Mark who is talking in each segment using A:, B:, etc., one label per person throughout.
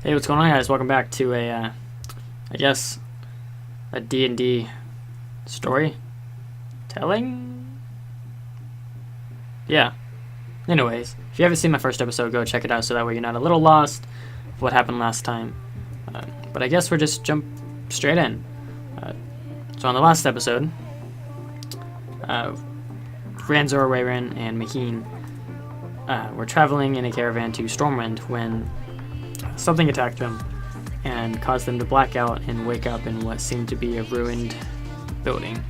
A: Hey, what's going on, guys? Welcome back to I guess, a D&D story telling? Yeah. Anyways, if you haven't seen my first episode, go check it out so that way you're not a little lost of what happened last time. But I guess we'll just jump straight in. So on the last episode, Ranzor, Wayrin, and Maheen were traveling in a caravan to Stormwind when something attacked them and caused them to black out and wake up in what seemed to be a ruined building.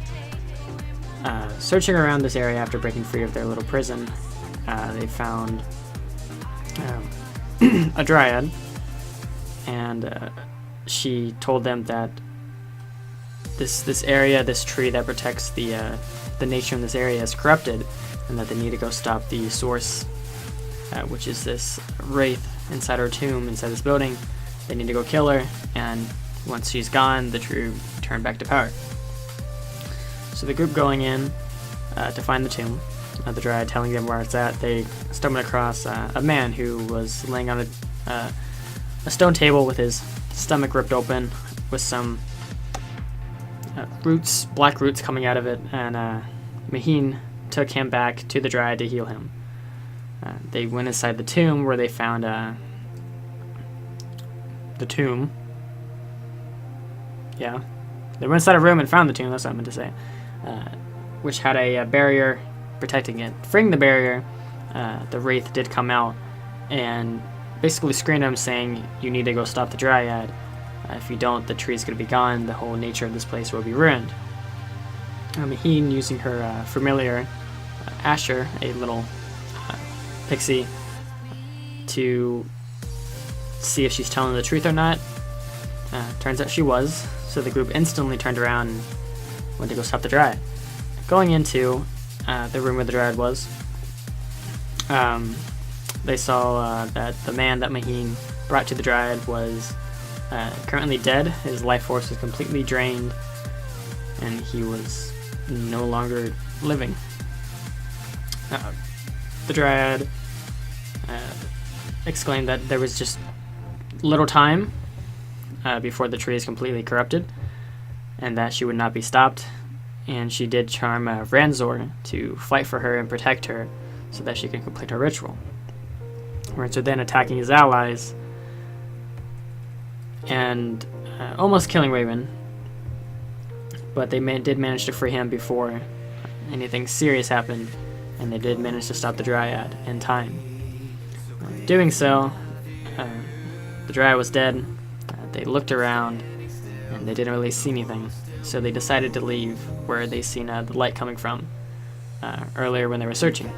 A: Searching around this area after breaking free of their little prison, they found a Dryad, and she told them that this area, this tree that protects the nature in this area is corrupted, and that they need to go stop the source, which is this wraith inside her tomb, inside this building. They need to go kill her, and once she's gone, the tree will turn back to power. So the group going in to find the tomb, the Dryad telling them where it's at, they stumbled across a man who was laying on a stone table with his stomach ripped open with some roots, black roots coming out of it, and Maheen took him back to the Dryad to heal him. They went inside the tomb where they found the tomb. Yeah. They went inside a room and found the tomb, that's what I meant to say. Which had a barrier protecting it. Freeing the barrier, the Wraith did come out and basically screamed at him saying, "You need to go stop the Dryad. If you don't, the tree's going to be gone. The whole nature of this place will be ruined." Maheen, using her familiar Asher, a little pixie, to see if she's telling the truth or not. Turns out she was, so the group instantly turned around and went to go stop the Dryad. Going into the room where the Dryad was, they saw that the man that Maheen brought to the Dryad was currently dead. His life force was completely drained, and he was no longer living. The Dryad exclaimed that there was just little time before the tree is completely corrupted, and that she would not be stopped. And she did charm Ranzor to fight for her and protect her so that she could complete her ritual. Ranzor then attacking his allies and almost killing Raven, but they did manage to free him before anything serious happened, and they did manage to stop the Dryad in time. Doing so, the Dryad was dead. They looked around and they didn't really see anything, so they decided to leave where they seen the light coming from earlier when they were searching.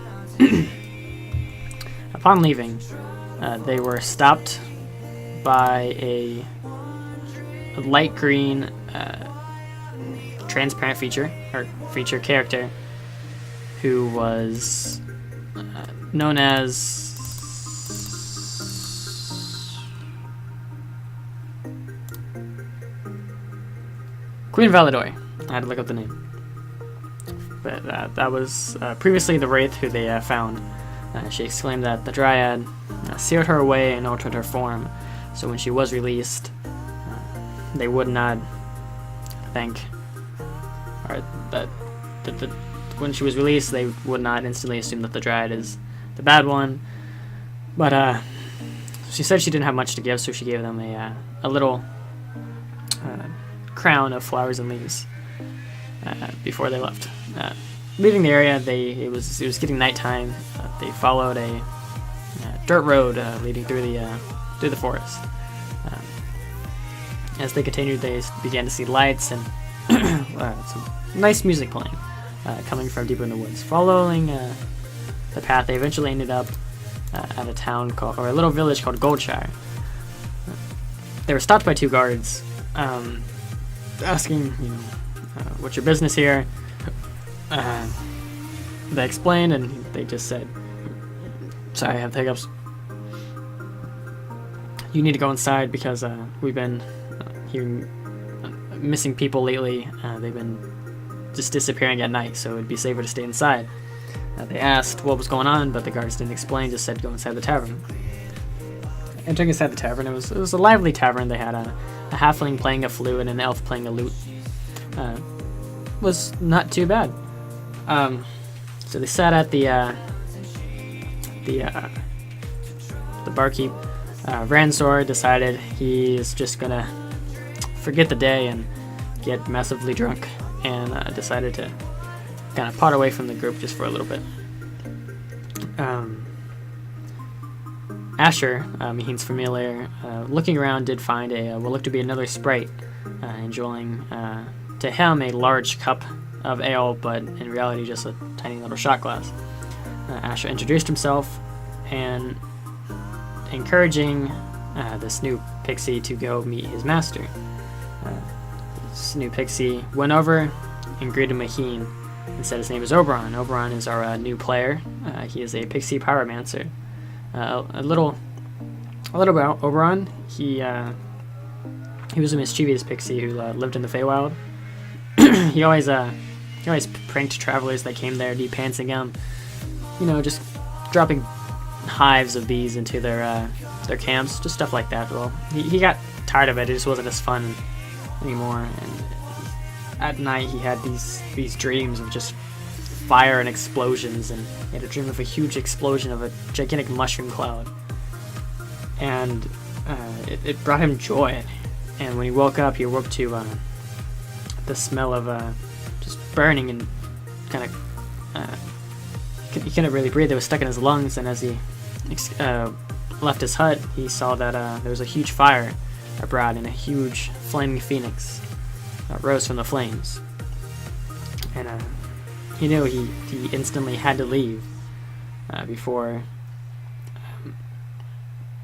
A: Upon leaving, they were stopped by a light green transparent feature character who was known as Queen Validor. I had to look up the name. But that was previously the Wraith who they found. She exclaimed that the Dryad sealed her away and altered her form, so when she was released, they would not think, or that when she was released, they would not instantly assume that the Dryad is the bad one. But she said she didn't have much to give, so she gave them a little crown of flowers and leaves before they left. Leaving the area, it was getting nighttime. They followed a dirt road leading through the forest. As they continued, they began to see lights and some nice music playing coming from deeper in the woods. Following the path, they eventually ended up at a little village called Goldshire. They were stopped by two guards, asking, what's your business here? They explained, and they just said, "Sorry, I have hiccups. You need to go inside because we've been hearing missing people lately. They've been just disappearing at night, so it'd be safer to stay inside." They asked what was going on, but the guards didn't explain, just said go inside the tavern. entering inside the tavern. It was a lively tavern. They had a halfling playing a flute and an elf playing a lute. Was not too bad. So they sat at the barkeep. Ranzor decided he is just gonna forget the day and get massively drunk, and decided to kind of pot away from the group just for a little bit. Asher, Maheen's familiar, looking around, did find what looked to be another sprite, enjoying, to him, a large cup of ale, but in reality just a tiny little shot glass. Asher introduced himself and encouraging this new pixie to go meet his master. This new pixie went over and greeted Maheen and said his name is Oberon. Oberon is our new player. He is a pixie pyromancer. A little about Oberon. He was a mischievous pixie who lived in the Feywild. he always pranked travelers that came there, depantsing them. Just dropping hives of bees into their camps, just stuff like that. Well, he got tired of it. It just wasn't as fun anymore. And at night, he had these dreams of just fire and explosions, and he had a dream of a huge explosion of a gigantic mushroom cloud, and it brought him joy. And when he woke up, he woke to the smell of just burning, and kind of he couldn't really breathe. It was stuck in his lungs. And as he left his hut, he saw that there was a huge fire abroad, and a huge flaming phoenix rose from the flames. And he knew he instantly had to leave before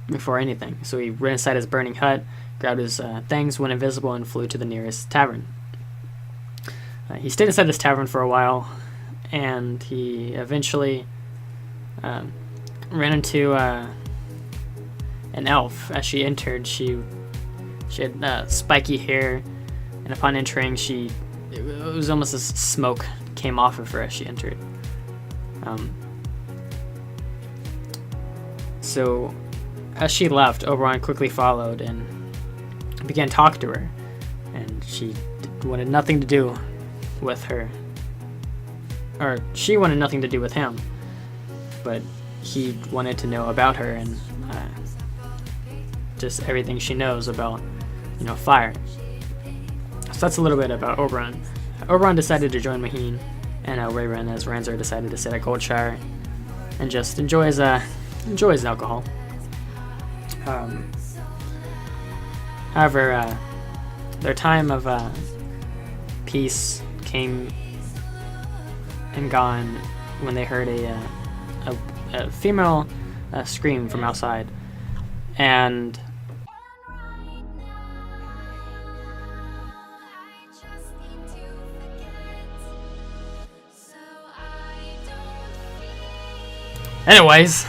A: anything. So he ran inside his burning hut, grabbed his things, went invisible, and flew to the nearest tavern. He stayed inside this tavern for a while, and he eventually ran into an elf. As she entered, she had spiky hair, and upon entering, it was almost as smoke came off of her as she entered. So as she left, Oberon quickly followed and began to talk to her, and she wanted nothing to do with her, or she wanted nothing to do with him, but he wanted to know about her and just everything she knows about fire. So that's a little bit about Oberon. Oberon decided to join Maheen and Rayren, as Ranzor decided to sit at Goldshire and just enjoys alcohol. However, their time of peace came and gone when they heard a female scream from outside, and anyways,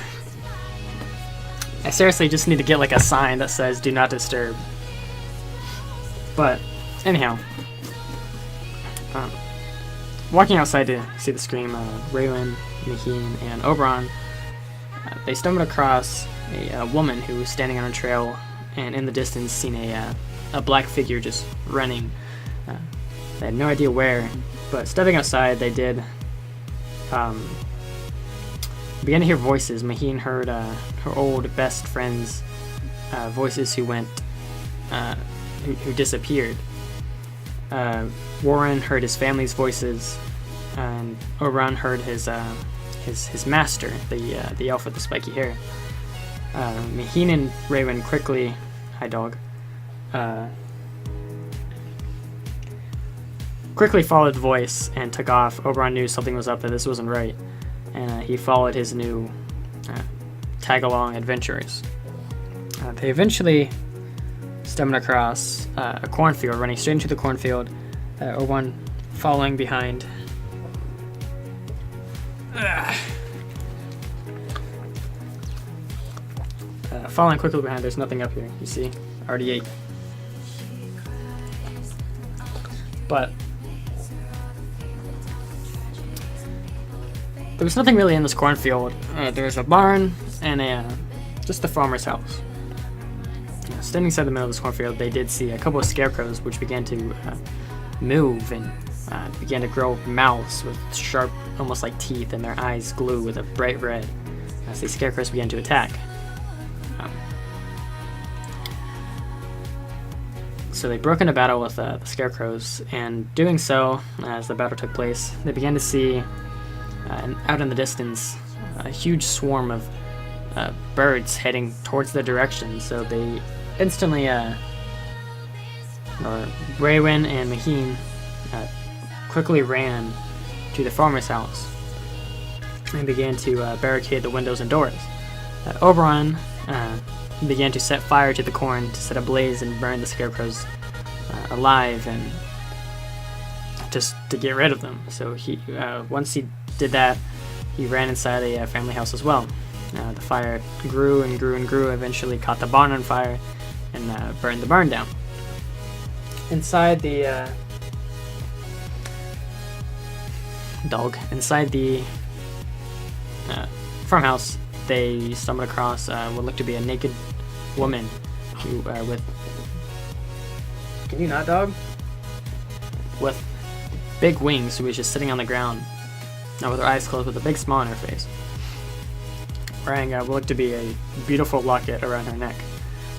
A: I seriously just need to get like a sign that says "Do not disturb." But anyhow, walking outside to see the scream, Raylan, Maheen, and Oberon, they stumbled across a woman who was standing on a trail, and in the distance seen a black figure just running. They had no idea where, but stepping outside, they did began to hear voices. Maheen heard her old best friend's voices who went, who disappeared. Warren heard his family's voices, and Oberon heard his master, the elf with the spiky hair. Maheen and Raven quickly, hi dog, quickly followed the voice and took off. Oberon knew something was up, that this wasn't right, and he followed his new tag-along adventurers. They eventually stumbled across a cornfield, running straight into the cornfield. Oberon following behind. Following quickly behind. There's nothing up here, you see. Already ate. But there was nothing really in this cornfield. There was a barn and just a farmer's house. standing inside the middle of this cornfield, they did see a couple of scarecrows which began to move and began to grow mouths with sharp, almost like teeth, and their eyes glue with a bright red as these scarecrows began to attack. So they broke into battle with the scarecrows, and doing so, as the battle took place, they began to see out in the distance a huge swarm of birds heading towards their direction. So they instantly, Raywin and Maheen quickly ran to the farmer's house and began to barricade the windows and doors. Oberon began to set fire to the corn to set ablaze and burn the scarecrows alive, and just to get rid of them. So he, once he did that, he ran inside a family house as well. The fire grew and grew and grew, eventually caught the barn on fire and burned the barn down. Inside the farmhouse, they stumbled across what looked to be a naked woman who, with... Can you not, dog? With big wings, who was just sitting on the ground, with her eyes closed with a big smile on her face, wearing what looked to be a beautiful locket around her neck.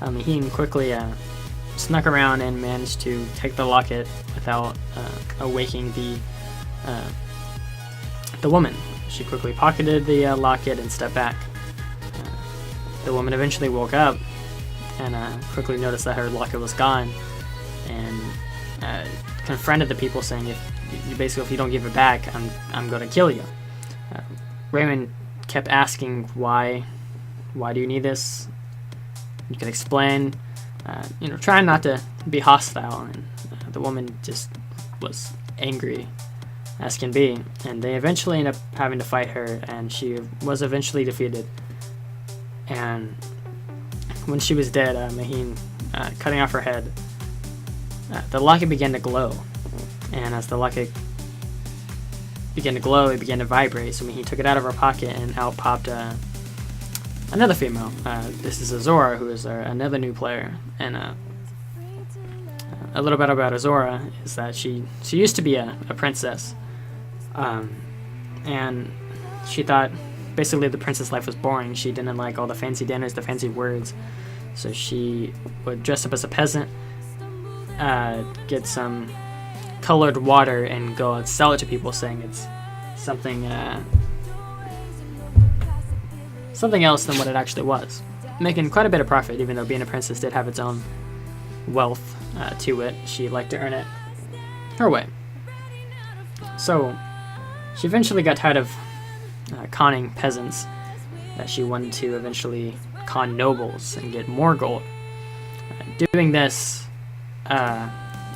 A: Maheen quickly snuck around and managed to take the locket without awaking the woman. She quickly pocketed the locket and stepped back. The woman eventually woke up and quickly noticed that her locket was gone, and confronted the people, saying, if you don't give it back, I'm going to kill you. Raymond kept asking, why do you need this? You can explain, trying not to be hostile, and the woman just was angry as can be, and they eventually end up having to fight her, and she was eventually defeated. And when she was dead, Maheen cutting off her head, the locket began to glow, and as the locket began to glow, it began to vibrate. So Maheen took it out of her pocket, and out popped another female. This is Azora, who is another new player. And a little bit about Azora is that she used to be a princess, and she thought basically the princess life was boring. She didn't like all the fancy dinners, the fancy words, so she would dress up as a peasant, get some colored water, and go and sell it to people, saying it's something else than what it actually was, making quite a bit of profit. Even though being a princess did have its own wealth to it, she liked to earn it her way. So she eventually got tired of conning peasants, that she wanted to eventually con nobles and get more gold. Doing this,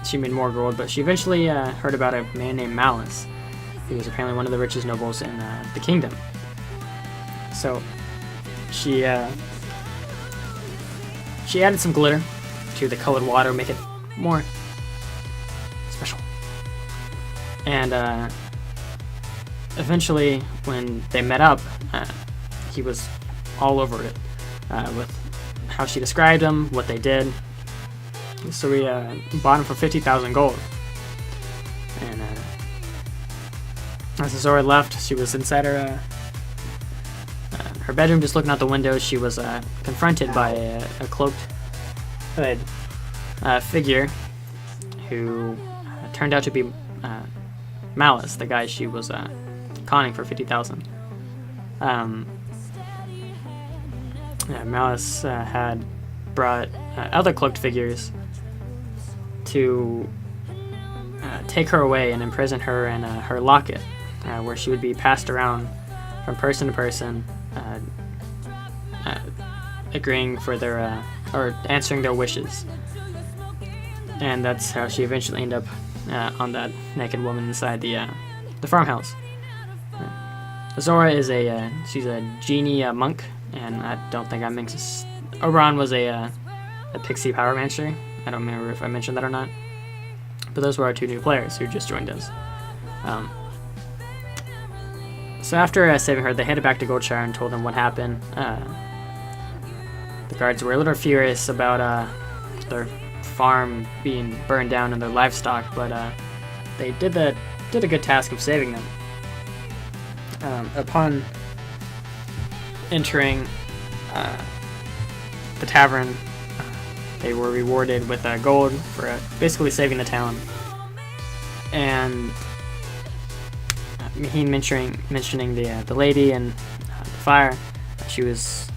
A: she made more gold, but she eventually heard about a man named Malice, who was apparently one of the richest nobles in the kingdom. So she added some glitter to the colored water, make it more special. And eventually, when they met up, he was all over it with how she described him, what they did. So we bought him for 50,000 gold. And as Azora left, she was inside her bedroom, just looking out the window. She was confronted by a cloaked hood figure who turned out to be Malice, the guy she was conning for 50,000. Malice had brought other cloaked figures to take her away and imprison her in her locket, where she would be passed around from person to person, agreeing for their or answering their wishes. And that's how she eventually ended up on that naked woman inside the farmhouse. Azora is she's a genie monk, and I don't think I mentioned. Oberon was a pixie power mancer. I don't remember if I mentioned that or not. But those were our two new players who just joined us. So after saving her, they headed back to Goldshire and told them what happened. The guards were a little furious about their farm being burned down and their livestock, but they did a good task of saving them. Upon entering the tavern, they were rewarded with gold for basically saving the town. And he mentioning the lady and the fire, she was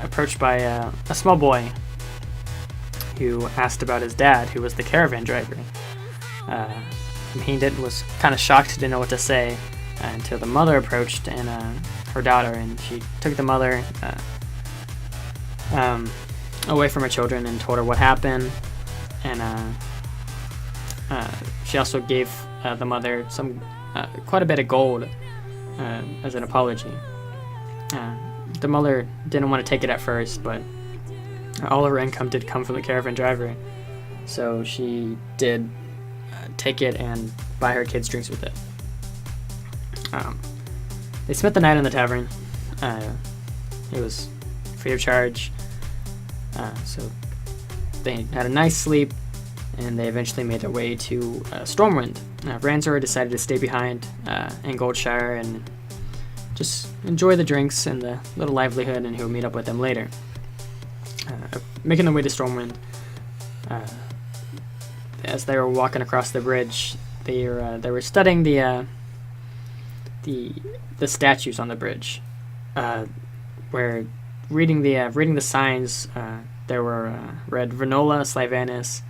A: approached by a small boy who asked about his dad, who was the caravan driver. He was kind of shocked, didn't know what to say, until the mother approached and her daughter, and she took the mother away from her children and told her what happened. And she also gave the mother quite a bit of gold as an apology. The mother didn't want to take it at first, but all of her income did come from the caravan driver, so she did take it and buy her kids drinks with it. They spent the night in the tavern. It was free of charge, so they had a nice sleep, and they eventually made their way to Stormwind. Ranzor decided to stay behind in Goldshire and just enjoy the drinks and the little livelihood, and he'll meet up with them later. Making their way to Stormwind, as they were walking across the bridge, they were studying the statues on the bridge, where reading the signs. There were read Renola, Slyvanus,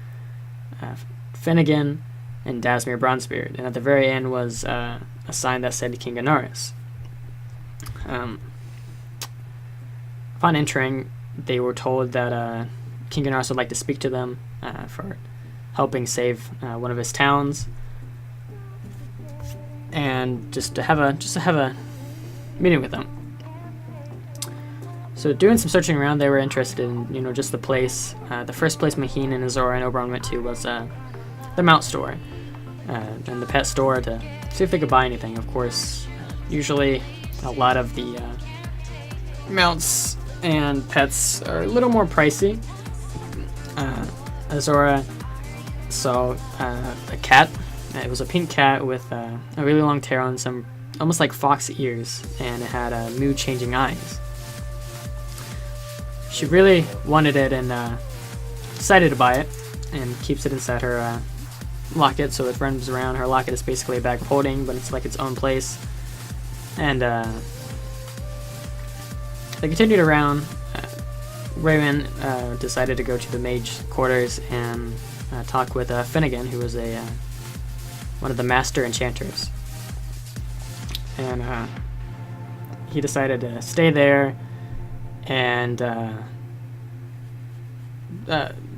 A: Finnegan, and Dasmir Bronzebeard, and at the very end was a sign that said King Anaris. Upon entering, they were told that King Anaris would like to speak to them for helping save one of his towns, and just to have a meeting with them. So doing some searching around, they were interested in just the place. The first place Maheen and Azora and Oberon went to was the mount store and the pet store to see if they could buy anything. Of course, usually a lot of the mounts and pets are a little more pricey. Azora saw a cat. It was a pink cat with a really long tail and some almost like fox ears, and it had mood-changing eyes. She really wanted it and decided to buy it, and keeps it inside her locket, so it runs around. Her locket is basically a bag of holding, but it's like its own place. And they continued around. Raymond decided to go to the mage quarters and talk with Finnegan, who was one of the master enchanters. And he decided to stay there, and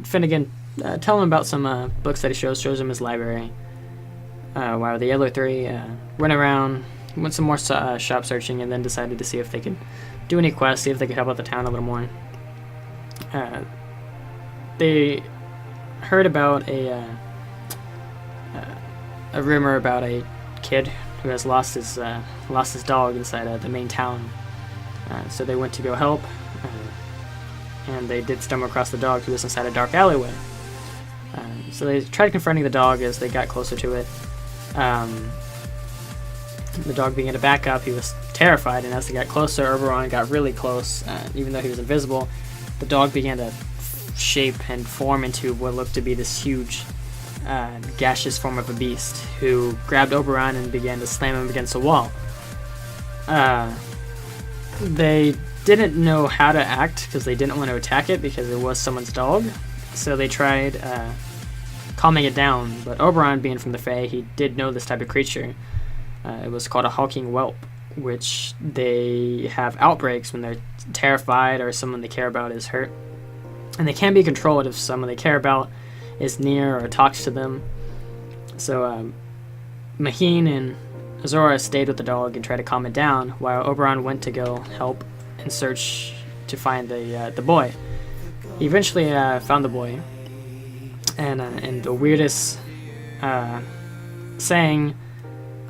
A: Finnegan tell him about some books that he shows him his library, while the other three went around, went some more shop searching, and then decided to see if they could do any quests, see if they could help out the town a little more. They heard about a rumor about a kid who has lost his dog inside the main town. So they went to go help, and they did stumble across the dog, who was inside a dark alleyway. So they tried confronting the dog. As they got closer to it, the dog began to back up. He was terrified, and as they got closer, Oberon got really close. Even though he was invisible, the dog began to shape and form into what looked to be this huge gaseous form of a beast, who grabbed Oberon and began to slam him against a wall. They didn't know how to act because they didn't want to attack it because it was someone's dog. So they tried calming it down, but Oberon, being from the Fae, he did know this type of creature. It was called a hulking whelp, which they have outbreaks when they're terrified or someone they care about is hurt. And they can be controlled if someone they care about is near or talks to them. So Maheen and Azora stayed with the dog and tried to calm it down, while Oberon went to go help and search to find the boy. He eventually found the boy, and the weirdest saying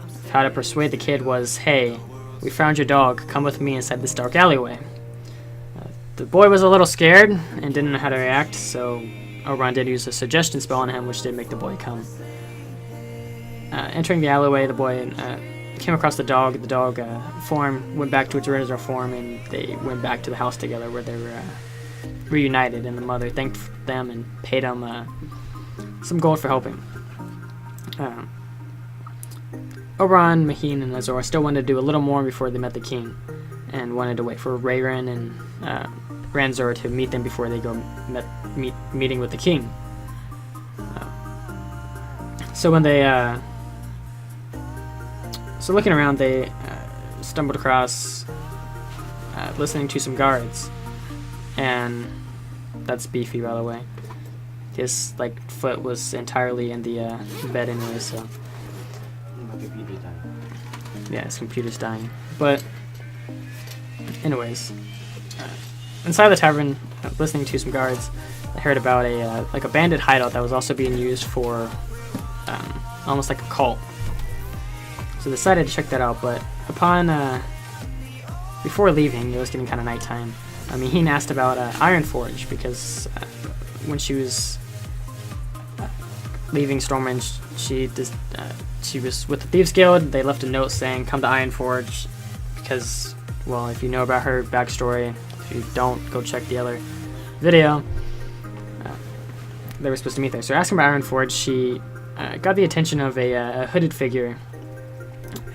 A: of how to persuade the kid was, "Hey, we found your dog. Come with me inside this dark alleyway." The boy was a little scared and didn't know how to react, so Oberon did use a suggestion spell on him, which did make the boy come. Entering the alleyway, the boy came across the dog. The dog form went back to its original form, and they went back to the house together where they were reunited, and the mother thanked them and paid them some gold for helping. Oberon, Maheen, and Azor still wanted to do a little more before they met the king, and wanted to wait for Rayran and Ranzor to meet them before they go meeting with the king. So when they looking around, they stumbled across listening to some guards, and that's Beefy, by the way. His foot was entirely in the bed anyway, so yeah, his computer's dying. But anyways, inside the tavern, listening to some guards, I heard about a bandit hideout that was also being used for almost like a cult. So they decided to check that out, but upon before leaving, it was getting kind of nighttime. He asked about Ironforge, because when she was leaving Stormwind, she was with the Thieves Guild. They left a note saying, "Come to Ironforge," because, well, if you know about her backstory, if you don't, go check the other video. They were supposed to meet there. So asking about Ironforge, she got the attention of a hooded figure,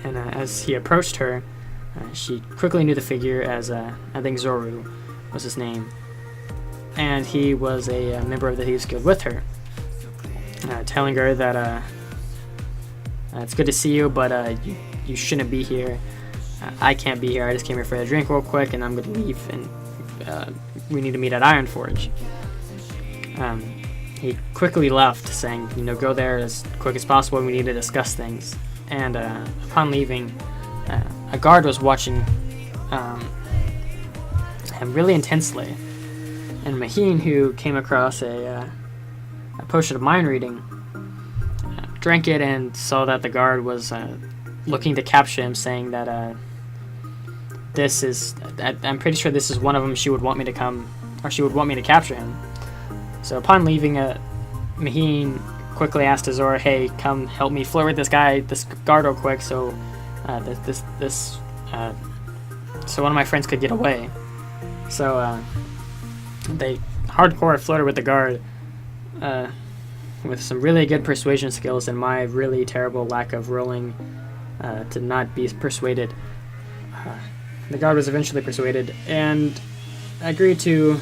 A: and as he approached her, she quickly knew the figure as, I think Zoru was his name, and he was a member of the Thieves Guild with her, telling her that it's good to see you, but you shouldn't be here. I can't be here. I just came here for a drink real quick, and I'm going to leave, and we need to meet at Ironforge. He quickly left, saying, go there as quick as possible. We need to discuss things. And upon leaving, a guard was watching him really intensely. And Maheen, who came across a potion of mind reading, drank it and saw that the guard was looking to capture him, saying that I'm pretty sure this is one of them. She would want me to come, or she would want me to capture him. So upon leaving, Maheen quickly asked Azor, "Hey, come help me flirt with this guard real quick, so so one of my friends could get away." So they hardcore flirted with the guard with some really good persuasion skills, and my really terrible lack of rolling to not be persuaded. The guard was eventually persuaded and agreed to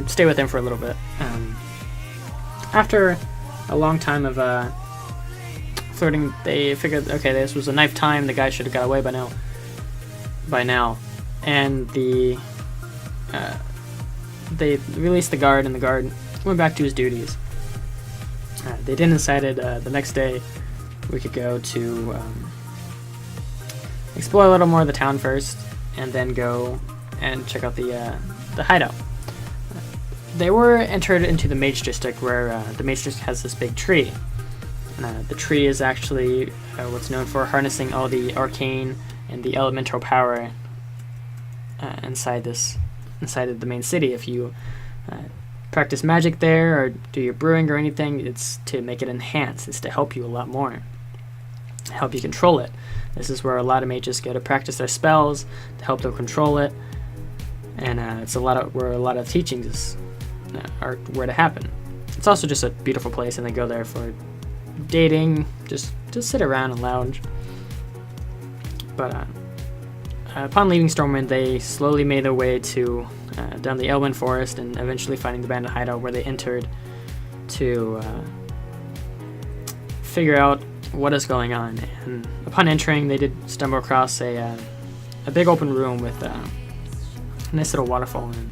A: stay with him for a little bit. After a long time of flirting, they figured, okay, this was a knife time. The guy should have got away by now. And they released the guard, and the guard went back to his duties. They then decided the next day we could go to explore a little more of the town first, and then go and check out the hideout. They were entered into the Mage District, where the Mage District has this big tree. The tree is actually what's known for harnessing all the arcane and the elemental power inside of the main city. If you practice magic there or do your brewing or anything, it's to make it enhance. It's to help you a lot more, help you control it. This is where a lot of mages go to practice their spells, to help them control it, and it's where a lot of teachings are where to happen. It's also just a beautiful place, and they go there for dating, just sit around and lounge. But upon leaving Stormwind, they slowly made their way to down the Elwyn Forest, and eventually finding the bandit hideout, where they entered to figure out what is going on. And upon entering, they did stumble across a big open room with a nice little waterfall in it.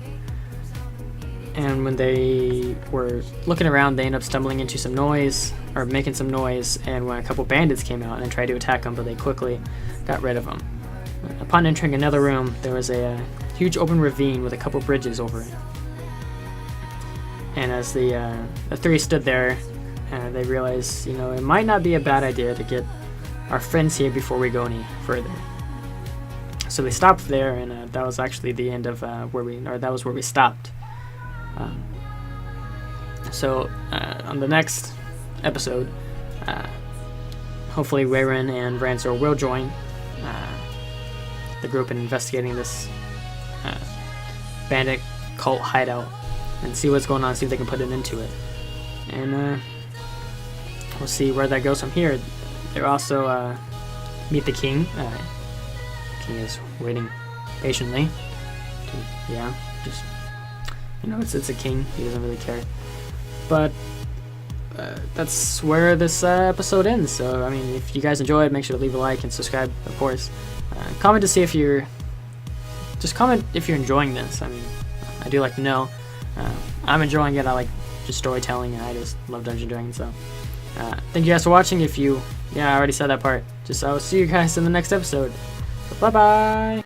A: And when they were looking around, they ended up stumbling into some noise, or making some noise, and when a couple bandits came out and tried to attack them, but they quickly got rid of them. Upon entering another room, there was a huge open ravine with a couple bridges over it. And as the three stood there, they realized, it might not be a bad idea to get our friends here before we go any further. So they stopped there, and that was actually the end of that was where we stopped. So on the next episode, hopefully Wayron and Ranzor will join the group in investigating this bandit cult hideout and see what's going on, see if they can put an end to it. And we'll see where that goes from here. They'll also meet the king. The king is waiting patiently. Just it's a king. He doesn't really care. But that's where this episode ends. So I mean, if you guys enjoyed, make sure to leave a like and subscribe, of course. Comment to see if you're enjoying this. I mean, I do like to know. I'm enjoying it. I like just storytelling, and I just love Dungeon Dragons. So thank you guys for watching. I already said that part. I will see you guys in the next episode. Bye bye.